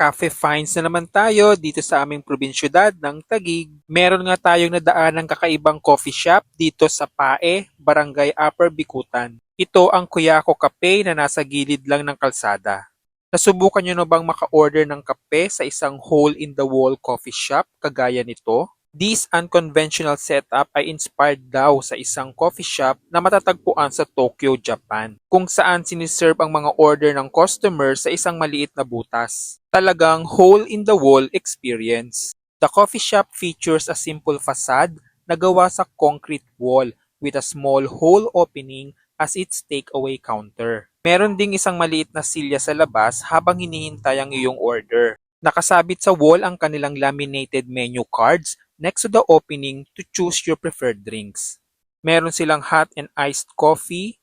Cafe finds na naman tayo dito sa aming probinsyudad ng Taguig. Meron nga tayong nadaan ng kakaibang coffee shop dito sa Pae, Barangay Upper Bikutan. Ito ang Kuyako Cafe na nasa gilid lang ng kalsada. Nasubukan nyo na bang maka-order ng kape sa isang hole-in-the-wall coffee shop kagaya nito? This unconventional setup ay inspired daw sa isang coffee shop na matatagpuan sa Tokyo, Japan, kung saan siniserve ang mga order ng customer sa isang maliit na butas. Talagang hole-in-the-wall experience. The coffee shop features a simple facade na gawa sa concrete wall with a small hole opening as its takeaway counter. Meron ding isang maliit na silya sa labas habang hinihintay ang iyong order. Nakasabit sa wall ang kanilang laminated menu cards next to the opening to choose your preferred drinks. Meron silang hot and iced coffee,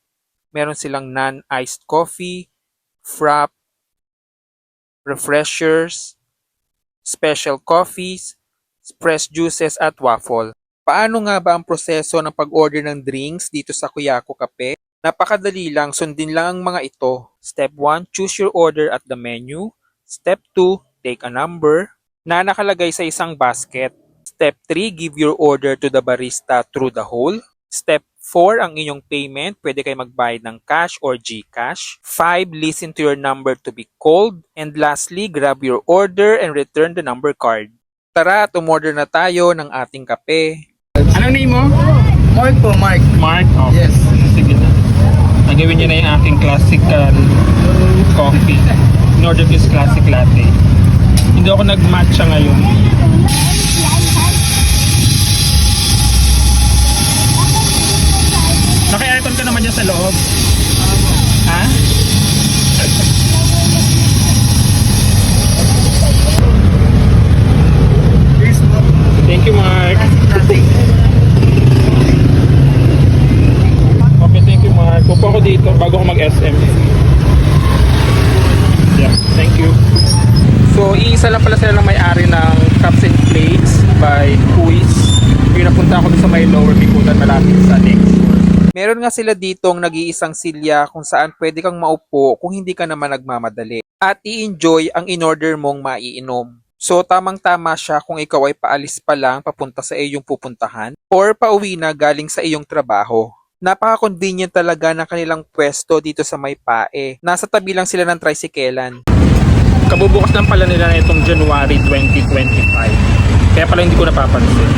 meron silang non-iced coffee, frap, refreshers, special coffees, pressed juices at waffle. Paano nga ba ang proseso ng pag-order ng drinks dito sa Kuyako Cafe? Napakadali lang, sundin lang ang mga ito. Step 1, choose your order at the menu. Step 2, take a number na nakalagay sa isang basket. Step 3, give your order to the barista through the hole. Step 4, ang inyong payment. Pwede kayo magbayad ng cash or GCash. 5, listen to your number to be called. And lastly, grab your order and return the number card. Tara at umorder na tayo ng ating kape. Anong name mo? Mark po, Mark. Mark? Okay. Yes. Sige na. Nagawin niyo na yung aking classical coffee. In order this classic latte. Hindi ako nag-matcha ngayon. Naka-aircon ka naman dyan sa loob? Ha? Thank you, Mark. Okay, thank you, Mark. Pupo ako dito bago ako mag-SM. Yeah, thank you. So, iisa lang pala sila ng may-ari ng Cups and Plates by Kuis. Yung napunta ako sa may Lower Bikutan malapit sa next. Meron nga sila ditong nag-iisang silya kung saan pwede kang maupo kung hindi ka naman nagmamadali. At i-enjoy ang in-order mong maiinom. So tamang-tama siya kung ikaw ay paalis pa lang papunta sa iyong pupuntahan or pauwi na galing sa iyong trabaho. Napaka-convenient talaga ng kanilang pwesto dito sa may Pae. Nasa tabi lang sila ng tricyclean. Kabubukas lang pala nila na itong January 2025. Kaya pala hindi ko napapansin.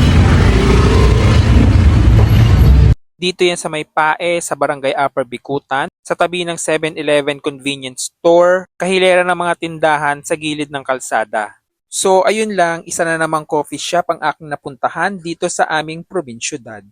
Dito yan sa may Pae, sa Barangay Upper Bikutan, sa tabi ng 7-Eleven convenience store, kahilera ng mga tindahan sa gilid ng kalsada. So ayun lang, isa na namang coffee shop ang aking napuntahan dito sa aming probinsyudad.